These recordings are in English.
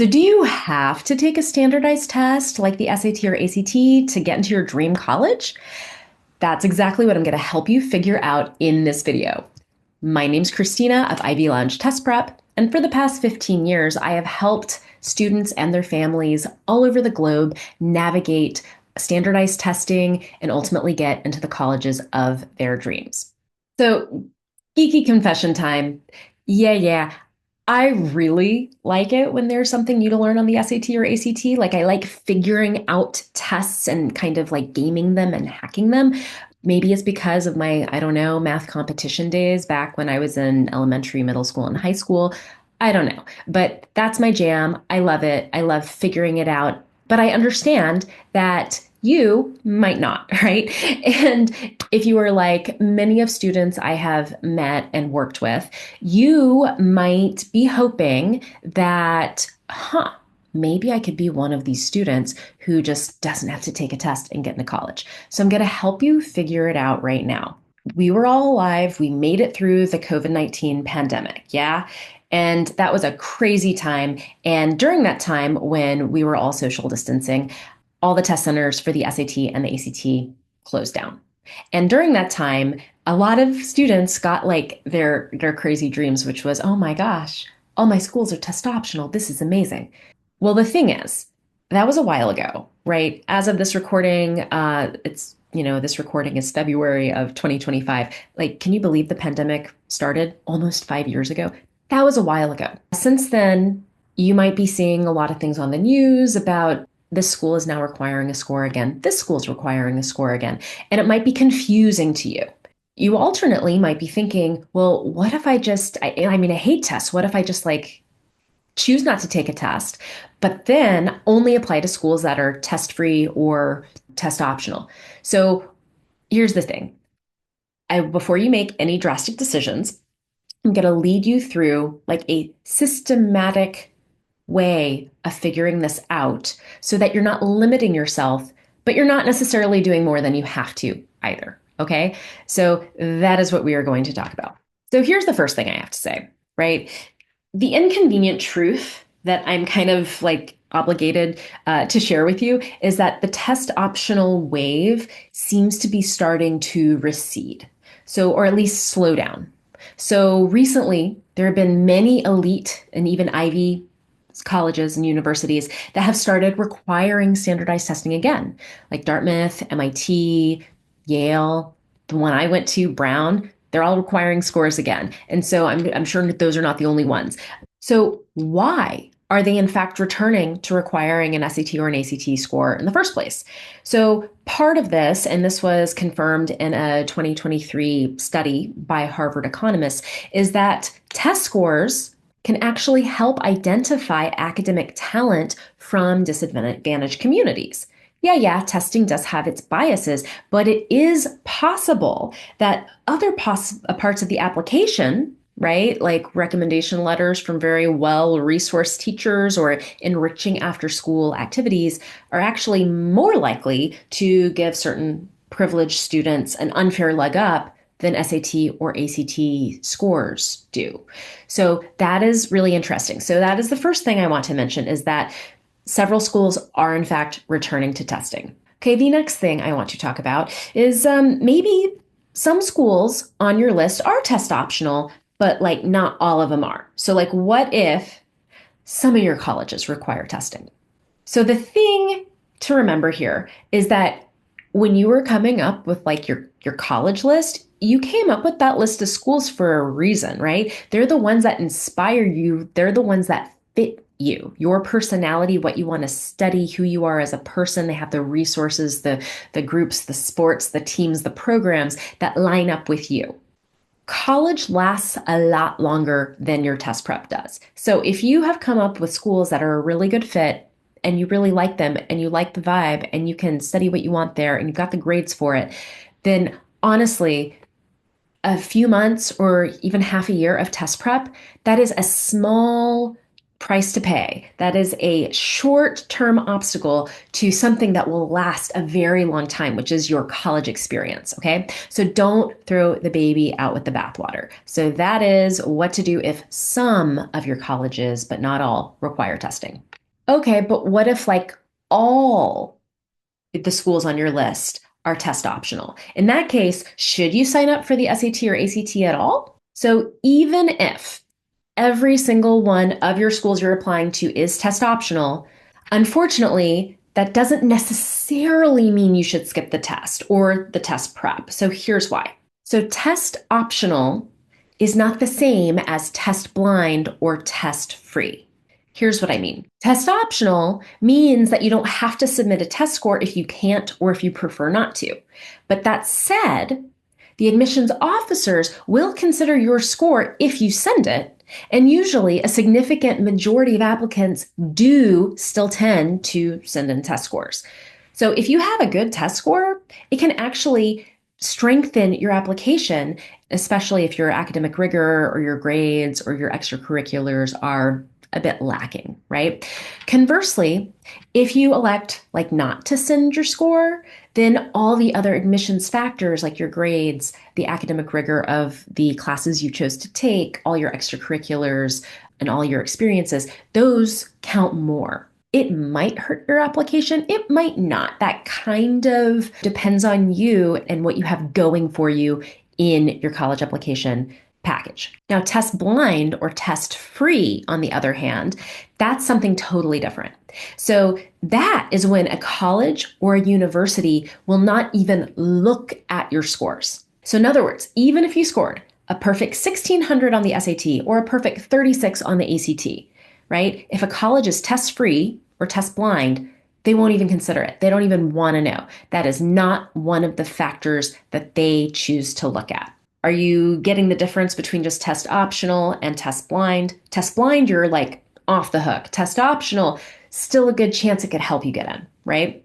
So, do you have to take a standardized test like the SAT or ACT to get into your dream college? That's exactly what I'm going to help you figure out in this video. My name's Kristina of Ivy Lounge Test Prep, and for the past 15 years, I have helped students and their families all over the globe navigate standardized testing and ultimately get into the colleges of their dreams. So, geeky confession time. Yeah. I really like it when there's something new to learn on the SAT or ACT. Like, I like figuring out tests and kind of like gaming them and hacking them. Maybe it's because of my, I don't know, math competition days back when I was in elementary, middle school, and high school. I don't know, but that's my jam. I love it. I love figuring it out. But I understand that you might not, right? And if you are like many of students I have met and worked with, you might be hoping that, maybe I could be one of these students who just doesn't have to take a test and get into college. So I'm going to help you figure it out right now. We were all alive. We made it through the COVID-19 pandemic. Yeah. And that was a crazy time. And during that time, when we were all social distancing, all the test centers for the SAT and the ACT closed down. And during that time, a lot of students got like their crazy dreams, which was, oh my gosh, all my schools are test optional. This is amazing. Well, the thing is, that was a while ago, right? As of this recording, this recording is February of 2025. Like, can you believe the pandemic started almost 5 years ago? That was a while ago. Since then, you might be seeing a lot of things on the news about this school is now requiring a score again. This school is requiring a score again. And it might be confusing to you. You alternately might be thinking, well, what if I hate tests. What if I just like choose not to take a test, but then only apply to schools that are test free or test optional? So here's the thing. Before you make any drastic decisions, I'm going to lead you through like a systematic way of figuring this out so that you're not limiting yourself, but you're not necessarily doing more than you have to either. Okay. So that is what we are going to talk about. So here's the first thing I have to say, right? The inconvenient truth that I'm kind of like obligated to share with you is that the test optional wave seems to be starting to recede. So, or at least slow down. So recently, there have been many elite and even Ivy colleges and universities that have started requiring standardized testing again, like Dartmouth, MIT, Yale, the one I went to, Brown. They're all requiring scores again. And so I'm sure those are not the only ones. So why are they in fact returning to requiring an SAT or an ACT score in the first place? So part of this, and this was confirmed in a 2023 study by Harvard economists, is that test scores can actually help identify academic talent from disadvantaged communities. Yeah, testing does have its biases, but it is possible that other parts of the application, right, like recommendation letters from very well-resourced teachers or enriching after-school activities, are actually more likely to give certain privileged students an unfair leg up than SAT or ACT scores do. So that is really interesting. So that is the first thing I want to mention, is that several schools are in fact returning to testing. Okay, the next thing I want to talk about is maybe some schools on your list are test optional, but like not all of them are. So like, what if some of your colleges require testing? So the thing to remember here is that when you were coming up with like your college list, you came up with that list of schools for a reason, right? They're the ones that inspire you. They're the ones that fit you, your personality, what you want to study, who you are as a person. They have the resources, the groups, the sports, the teams, the programs that line up with you. College lasts a lot longer than your test prep does. So if you have come up with schools that are a really good fit and you really like them and you like the vibe and you can study what you want there and you've got the grades for it, then honestly, a few months or even half a year of test prep, that is a small price to pay. That is a short-term obstacle to something that will last a very long time, which is your college experience, okay? So don't throw the baby out with the bathwater. So that is what to do if some of your colleges, but not all, require testing. Okay, but what if like all the schools on your list are test optional? In that case, should you sign up for the SAT or ACT at all? So even if every single one of your schools you're applying to is test optional, unfortunately, that doesn't necessarily mean you should skip the test or the test prep. So here's why. So test optional is not the same as test blind or test free. Here's what I mean. Test optional means that you don't have to submit a test score if you can't or if you prefer not to. But that said, the admissions officers will consider your score if you send it, and usually a significant majority of applicants do still tend to send in test scores. So if you have a good test score, it can actually strengthen your application, especially if your academic rigor or your grades or your extracurriculars are a bit lacking, right? Conversely, if you elect like not to send your score, then all the other admissions factors like your grades, the academic rigor of the classes you chose to take, all your extracurriculars, and all your experiences, those count more. It might hurt your application. It might not. That kind of depends on you and what you have going for you in your college application package. Now, test blind or test free, on the other hand, that's something totally different. So that is when a college or a university will not even look at your scores. So in other words, even if you scored a perfect 1600 on the SAT or a perfect 36 on the ACT, right? If a college is test free or test blind, they won't even consider it. They don't even want to know. That is not one of the factors that they choose to look at. Are you getting the difference between just test optional and test blind? Test blind, you're like off the hook. Test optional, still a good chance it could help you get in, right?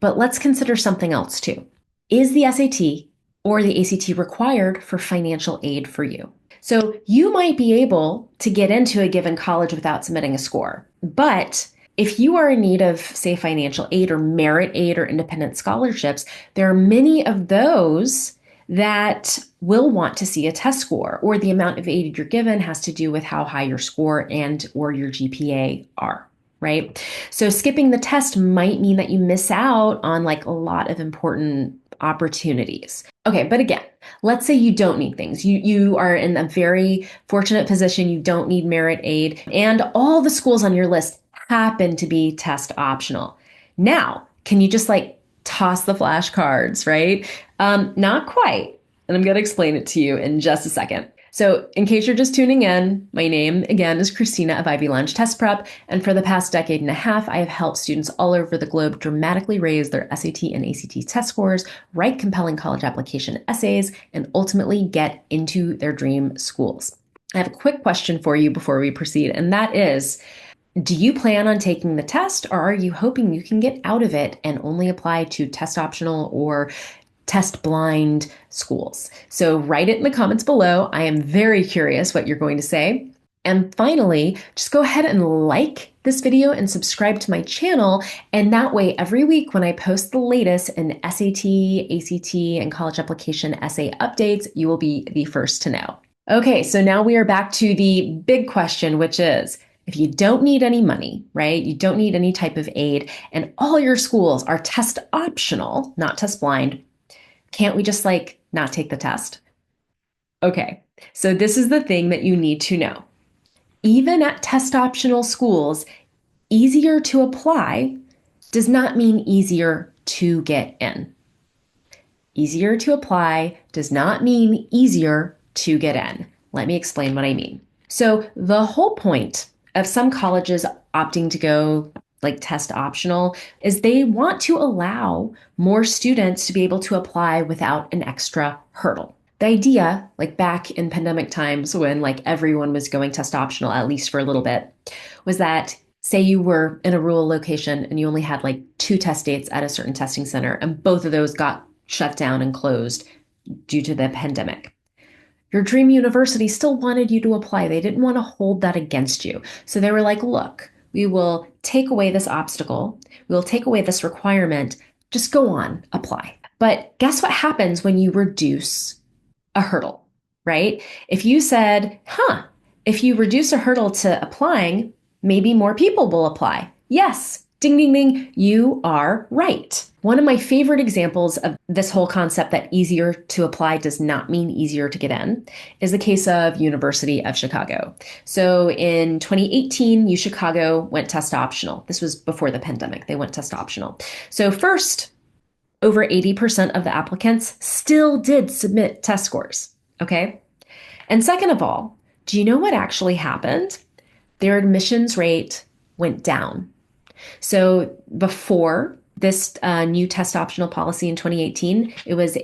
But let's consider something else too. Is the SAT or the ACT required for financial aid for you? So you might be able to get into a given college without submitting a score, but if you are in need of, say, financial aid or merit aid or independent scholarships, there are many of those that will want to see a test score, or the amount of aid you're given has to do with how high your score and or your GPA are, right? So skipping the test might mean that you miss out on like a lot of important opportunities. Okay, but again, let's say you don't need things. You are in a very fortunate position. You don't need merit aid, and all the schools on your list happen to be test optional. Now, can you just like toss the flashcards, right? Not quite. And I'm going to explain it to you in just a second. So in case you're just tuning in, my name again is Kristina of Ivy Lounge Test Prep. And for the past decade and a half, I have helped students all over the globe dramatically raise their SAT and ACT test scores, write compelling college application essays, and ultimately get into their dream schools. I have a quick question for you before we proceed, and that is, do you plan on taking the test, or are you hoping you can get out of it and only apply to test optional or test blind schools? So write it in the comments below. I am very curious what you're going to say. And finally, just go ahead and like this video and subscribe to my channel. And that way, every week when I post the latest in SAT, ACT, and college application essay updates, you will be the first to know. Okay, so now we are back to the big question, which is, if you don't need any money, right? You don't need any type of aid, and all your schools are test optional, not test blind, can't we just like not take the test? Okay, so this is the thing that you need to know. Even at test optional schools, easier to apply does not mean easier to get in. Easier to apply does not mean easier to get in. Let me explain what I mean. So the whole point of some colleges opting to go like test optional is they want to allow more students to be able to apply without an extra hurdle. The idea, like back in pandemic times when like everyone was going test optional, at least for a little bit, was that say you were in a rural location and you only had like 2 test dates at a certain testing center, and both of those got shut down and closed due to the pandemic. Your dream university still wanted you to apply. They didn't want to hold that against you. So they were like, look, we will take away this obstacle. We will take away this requirement. Just go on, apply. But guess what happens when you reduce a hurdle, right? If you said, if you reduce a hurdle to applying, maybe more people will apply. Yes, ding, ding, ding, you are right. One of my favorite examples of this whole concept that easier to apply does not mean easier to get in is the case of University of Chicago. So in 2018, U Chicago went test optional. This was before the pandemic. They went test optional. So first, over 80% of the applicants still did submit test scores. Okay. And second of all, do you know what actually happened? Their admissions rate went down. So before this new test optional policy in 2018, it was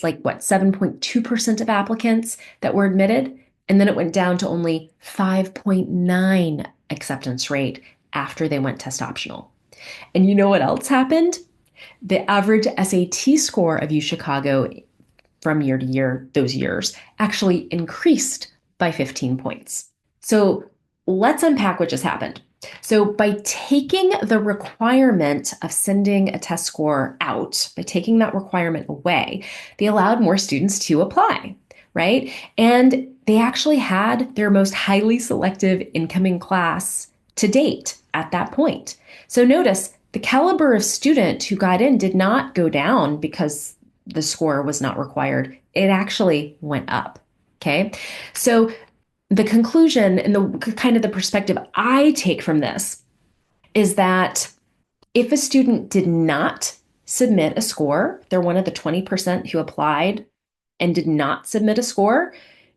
like what, 7.2% of applicants that were admitted. And then it went down to only 5.9 acceptance rate after they went test optional. And you know what else happened? The average SAT score of U Chicago from year to year, those years, actually increased by 15 points. So let's unpack what just happened. So by taking the requirement of sending a test score out, by taking that requirement away, they allowed more students to apply, right? And they actually had their most highly selective incoming class to date at that point. So notice the caliber of student who got in did not go down because the score was not required. It actually went up. Okay. So the conclusion and the kind of the perspective I take from this is that if a student did not submit a score, they're one of the 20% who applied and did not submit a score,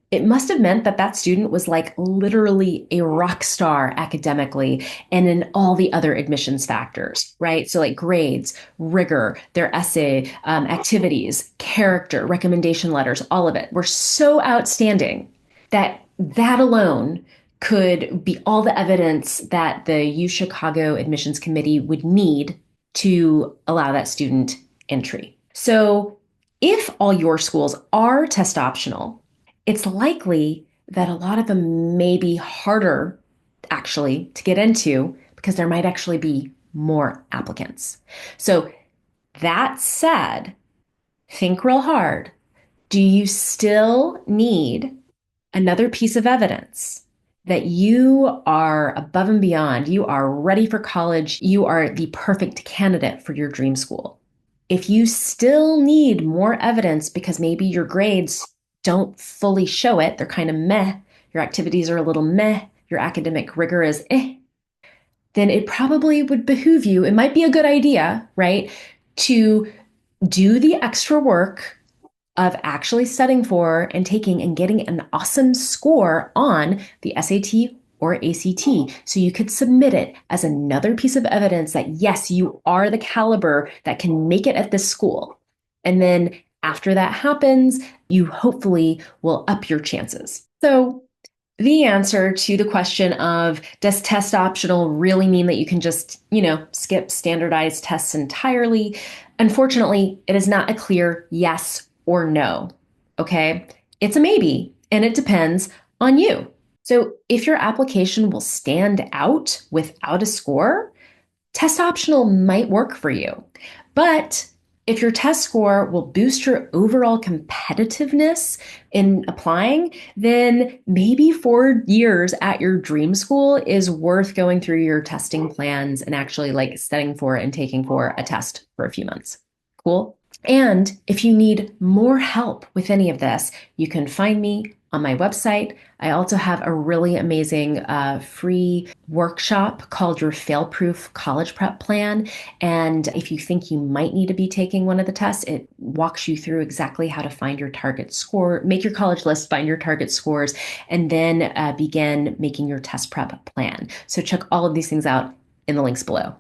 it must have meant that that student was like literally a rock star academically and in all the other admissions factors, right? So like grades, rigor, their essay, activities, character, recommendation letters, all of it were so outstanding that that alone could be all the evidence that the U Chicago Admissions Committee would need to allow that student entry. So if all your schools are test optional, it's likely that a lot of them may be harder actually to get into because there might actually be more applicants. So that said, think real hard. Do you still need another piece of evidence that you are above and beyond, you are ready for college, you are the perfect candidate for your dream school? If you still need more evidence because maybe your grades don't fully show it, they're kind of meh, your activities are a little meh, your academic rigor is then it probably would behoove you, it might be a good idea, right, to do the extra work of actually studying for and taking and getting an awesome score on the SAT or ACT. So you could submit it as another piece of evidence that, yes, you are the caliber that can make it at this school. And then after that happens, you hopefully will up your chances. So the answer to the question of does test optional really mean that you can just, skip standardized tests entirely? Unfortunately, it is not a clear yes or no. Okay. It's a maybe, and it depends on you. So if your application will stand out without a score, test optional might work for you. But if your test score will boost your overall competitiveness in applying, then maybe 4 years at your dream school is worth going through your testing plans and actually like studying for and taking for a test for a few months. Cool. And if you need more help with any of this, you can find me on my website. I also have a really amazing free workshop called your Fail-Proof College Prep Plan. And if you think you might need to be taking one of the tests, it walks you through exactly how to find your target score, make your college list, find your target scores, and then begin making your test prep plan. So check all of these things out in the links below.